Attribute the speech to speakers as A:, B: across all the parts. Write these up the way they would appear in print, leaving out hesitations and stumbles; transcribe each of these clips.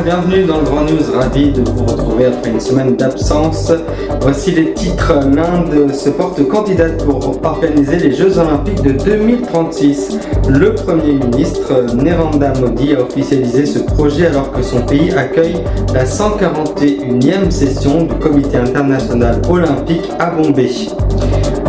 A: bienvenue dans le Grand News, ravi de vous retrouver après une semaine d'absence. Voici les titres. L'Inde se porte candidate pour organiser les Jeux Olympiques de 2036. Le Premier ministre Narendra Modi a officialisé ce projet alors que son pays accueille la 141e session du Comité international olympique à Bombay.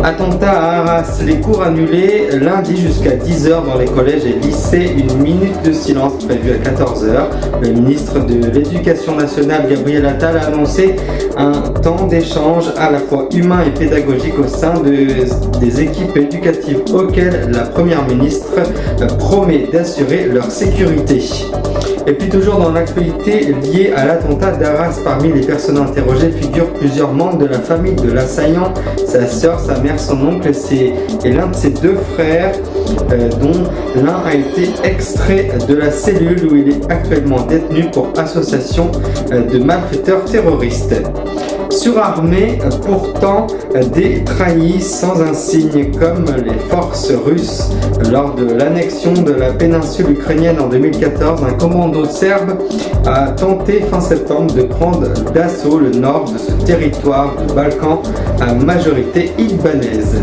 A: Attentat à Arras, les cours annulés lundi jusqu'à 10h dans les collèges et lycées, une minute de silence prévue à 14h. Le ministre de l'Éducation nationale Gabriel Attal a annoncé un temps d'échange à la fois humain et pédagogique au sein des équipes éducatives auxquelles la Première ministre promet d'assurer leur sécurité. Et puis toujours dans l'actualité liée à l'attentat d'Arras, parmi les personnes interrogées figurent plusieurs membres de la famille de l'assaillant, sa sœur, sa mère, son oncle et l'un de ses deux frères, dont l'un a été extrait de la cellule où il est actuellement détenu pour association de malfaiteurs terroristes. Surarmés, pourtant des trahis sans un signe comme les forces russes. Lors de l'annexion de la péninsule ukrainienne en 2014, un commando serbe a tenté fin septembre de prendre d'assaut le nord de ce territoire du Balkan à majorité albanaise.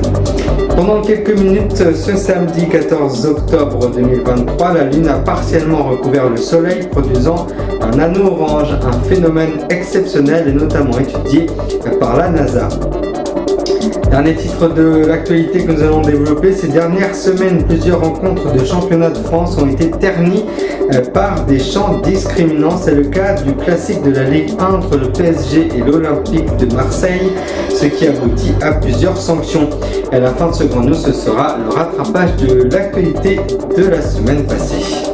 A: Pendant quelques minutes, ce samedi 14 octobre 2023, la Lune a partiellement recouvert le Soleil, produisant un anneau orange, un phénomène exceptionnel et notamment étudié par la NASA. Dernier titre de l'actualité que nous allons développer, ces dernières semaines, plusieurs rencontres de championnat de France ont été ternies par des chants discriminants. C'est le cas du classique de la Ligue 1 entre le PSG et l'Olympique de Marseille, ce qui aboutit à plusieurs sanctions. À la fin de ce grand news, ce sera le rattrapage de l'actualité de la semaine passée.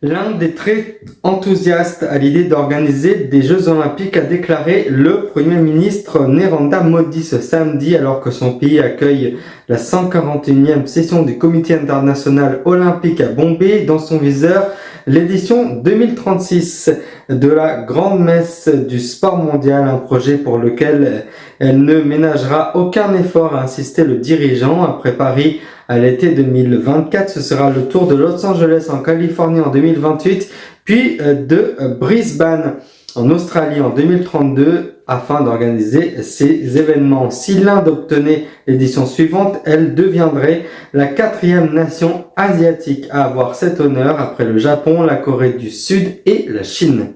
A: L'un des très enthousiastes à l'idée d'organiser des Jeux Olympiques a déclaré le Premier ministre Narendra Modi ce samedi alors que son pays accueille la 141e session du Comité international olympique à Bombay. Dans son viseur, l'édition 2036 de la grande messe du sport mondial, un projet pour lequel elle ne ménagera aucun effort, a insisté le dirigeant. Après Paris à l'été 2024, ce sera le tour de Los Angeles en Californie en 2028, puis de Brisbane en Australie en 2032 afin d'organiser ces événements. Si l'Inde obtenait l'édition suivante, elle deviendrait la 4e nation asiatique à avoir cet honneur après le Japon, la Corée du Sud et la Chine.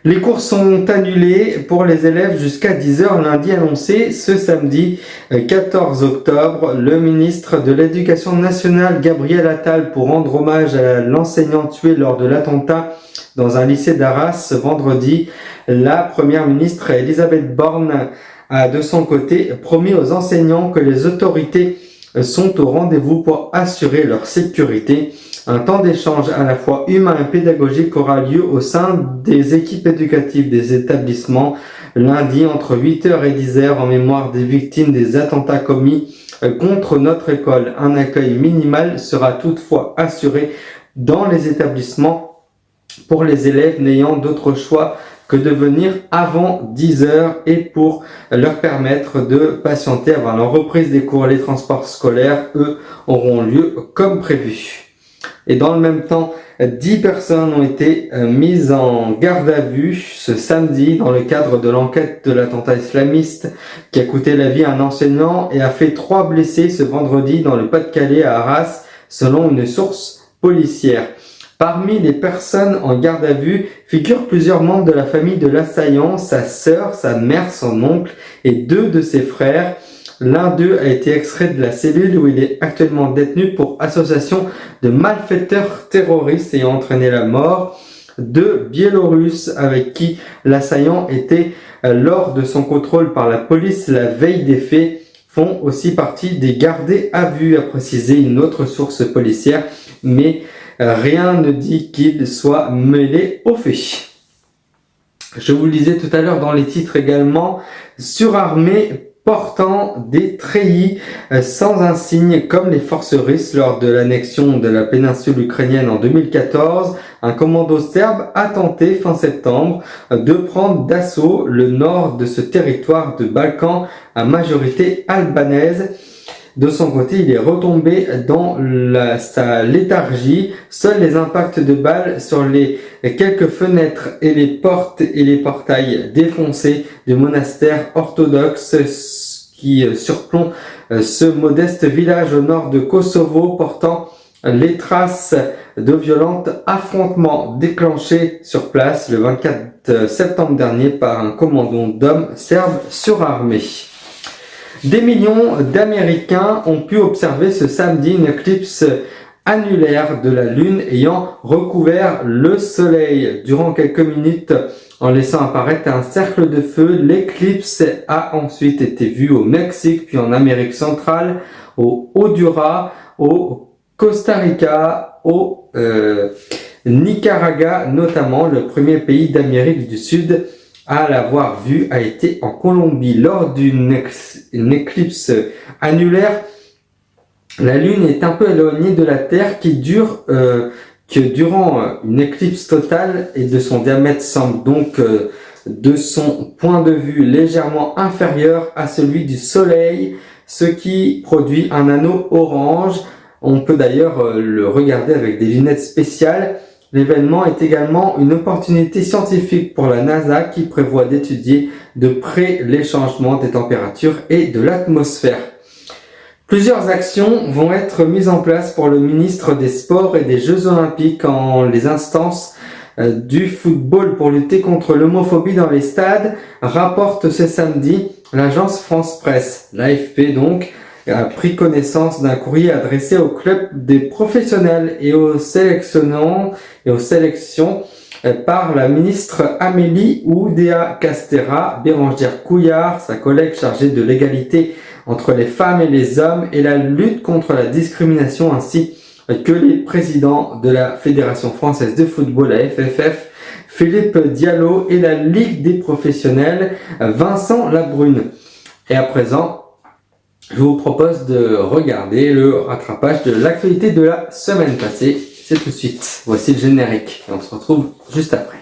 A: Les cours sont annulés pour les élèves jusqu'à 10h lundi, annoncé ce samedi 14 octobre. Le ministre de l'Éducation nationale Gabriel Attal, pour rendre hommage à l'enseignant tué lors de l'attentat dans un lycée d'Arras ce vendredi, la première ministre Elisabeth Borne a de son côté promis aux enseignants que les autorités sont au rendez-vous pour assurer leur sécurité. Un temps d'échange à la fois humain et pédagogique aura lieu au sein des équipes éducatives des établissements lundi entre 8h et 10h en mémoire des victimes des attentats commis contre notre école. Un accueil minimal sera toutefois assuré dans les établissements pour les élèves n'ayant d'autre choix que de venir avant 10h et pour leur permettre de patienter avant la reprise des cours. Les transports scolaires, eux, auront lieu comme prévu. Et dans le même temps, 10 personnes ont été mises en garde à vue ce samedi dans le cadre de l'enquête de l'attentat islamiste qui a coûté la vie à un enseignant et a fait 3 blessés ce vendredi dans le Pas-de-Calais à Arras, selon une source policière. Parmi les personnes en garde à vue figurent plusieurs membres de la famille de l'assaillant, sa sœur, sa mère, son oncle et 2 de ses frères. L'un d'eux a été extrait de la cellule où il est actuellement détenu pour association de malfaiteurs terroristes ayant entraîné la mort. 2 Biélorusses avec qui l'assaillant était lors de son contrôle par la police la veille des faits font aussi partie des gardés à vue, a précisé une autre source policière, mais rien ne dit qu'ils soient mêlés aux faits. Je vous le disais tout à l'heure dans les titres également, surarmés portant des treillis sans un signe comme les forces russes lors de l'annexion de la péninsule ukrainienne en 2014. Un commando serbe a tenté fin septembre de prendre d'assaut le nord de ce territoire de Balkan à majorité albanaise. De son côté, il est retombé dans sa léthargie. Seuls les impacts de balles sur les quelques fenêtres et les portes et les portails défoncés du monastère orthodoxe qui surplombe ce modeste village au nord de Kosovo, portant les traces de violents affrontements déclenchés sur place le 24 septembre dernier par un commando d'hommes serbes surarmés. Des millions d'Américains ont pu observer ce samedi une éclipse annulaire de la Lune ayant recouvert le Soleil. Durant quelques minutes, en laissant apparaître un cercle de feu, l'éclipse a ensuite été vue au Mexique, puis en Amérique centrale, au Honduras, au Costa Rica, au Nicaragua notamment. Le premier pays d'Amérique du Sud à l'avoir vue a été en Colombie. Lors d'une éclipse annulaire, la Lune est un peu éloignée de la Terre que durant une éclipse totale et de son diamètre semble donc de son point de vue légèrement inférieur à celui du Soleil, ce qui produit un anneau orange. On peut d'ailleurs le regarder avec des lunettes spéciales. L'événement est également une opportunité scientifique pour la NASA qui prévoit d'étudier de près les changements des températures et de l'atmosphère. Plusieurs actions vont être mises en place pour le ministre des Sports et des Jeux Olympiques en les instances du football pour lutter contre l'homophobie dans les stades, rapporte ce samedi l'agence France Presse. L'AFP donc a pris connaissance d'un courrier adressé au club des professionnels et aux sélections par la ministre Amélie Oudéa-Castéra, Bérangère Couillard, sa collègue chargée de l'égalité entre les femmes et les hommes et la lutte contre la discrimination, ainsi que les présidents de la Fédération française de football, la FFF, Philippe Diallo, et la Ligue des professionnels, Vincent Labrune. Et à présent, je vous propose de regarder le rattrapage de l'actualité de la semaine passée. C'est tout de suite. Voici le générique et on se retrouve juste après.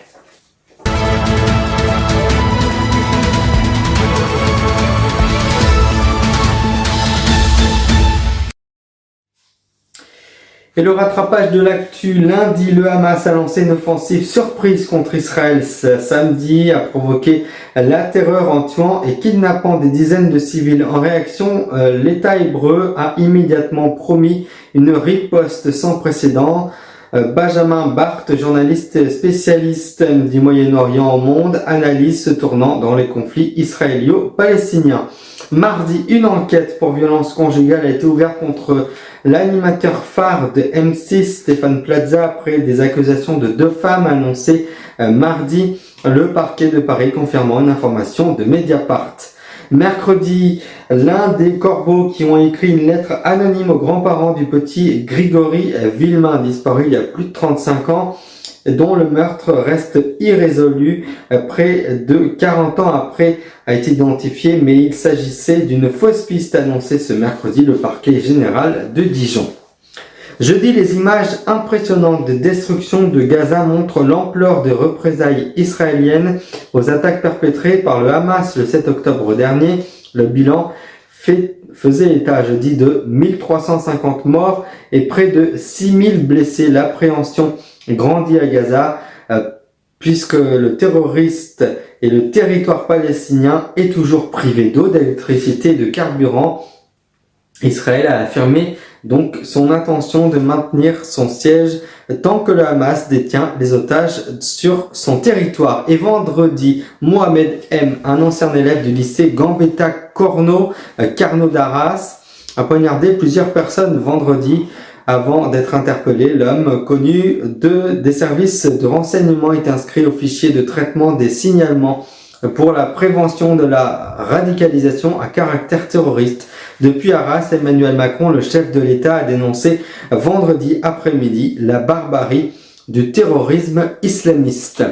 A: Et le rattrapage de l'actu, lundi, le Hamas a lancé une offensive surprise contre Israël samedi, a provoqué la terreur en tuant et kidnappant des dizaines de civils. En réaction, l'État hébreu a immédiatement promis une riposte sans précédent. Benjamin Barth, journaliste spécialiste du Moyen-Orient au Monde, analyse ce tournant dans les conflits israélo-palestiniens. Mardi, une enquête pour violence conjugale a été ouverte contre l'animateur phare de M6, Stéphane Plaza, après des accusations de 2 femmes annoncées mardi, le parquet de Paris confirmant une information de Mediapart. Mercredi, l'un des corbeaux qui ont écrit une lettre anonyme aux grands-parents du petit Grigory Villemin, disparu il y a plus de 35 ans, dont le meurtre reste irrésolu près de 40 ans après, a été identifié, mais il s'agissait d'une fausse piste annoncée ce mercredi le parquet général de Dijon. Jeudi, les images impressionnantes de destruction de Gaza montrent l'ampleur des représailles israéliennes aux attaques perpétrées par le Hamas le 7 octobre dernier. Le bilan faisait état jeudi de 1350 morts et près de 6000 blessés. L'appréhension grandit à Gaza puisque le terroriste et le territoire palestinien est toujours privé d'eau, d'électricité et de carburant. Israël a affirmé donc son intention de maintenir son siège tant que le Hamas détient les otages sur son territoire. Et vendredi, Mohamed M, un ancien élève du lycée Gambetta Carnot d'Arras, a poignardé plusieurs personnes vendredi avant d'être interpellé. L'homme, connu des services de renseignement, est inscrit au fichier de traitement des signalements pour la prévention de la radicalisation à caractère terroriste. Depuis Arras, Emmanuel Macron, le chef de l'État, a dénoncé vendredi après-midi la barbarie du terrorisme islamiste.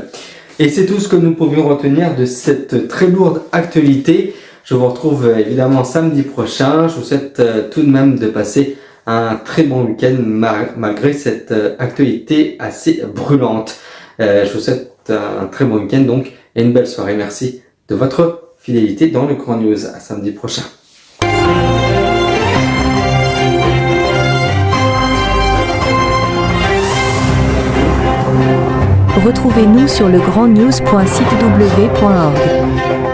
A: Et c'est tout ce que nous pouvions retenir de cette très lourde actualité. Je vous retrouve évidemment samedi prochain. Je vous souhaite tout de même de passer un très bon week-end malgré cette actualité assez brûlante. Je vous souhaite un très bon week-end donc et une belle soirée. Merci de votre fidélité dans le Grand News. À samedi prochain.
B: Retrouvez-nous sur legrandnews.sitew.org.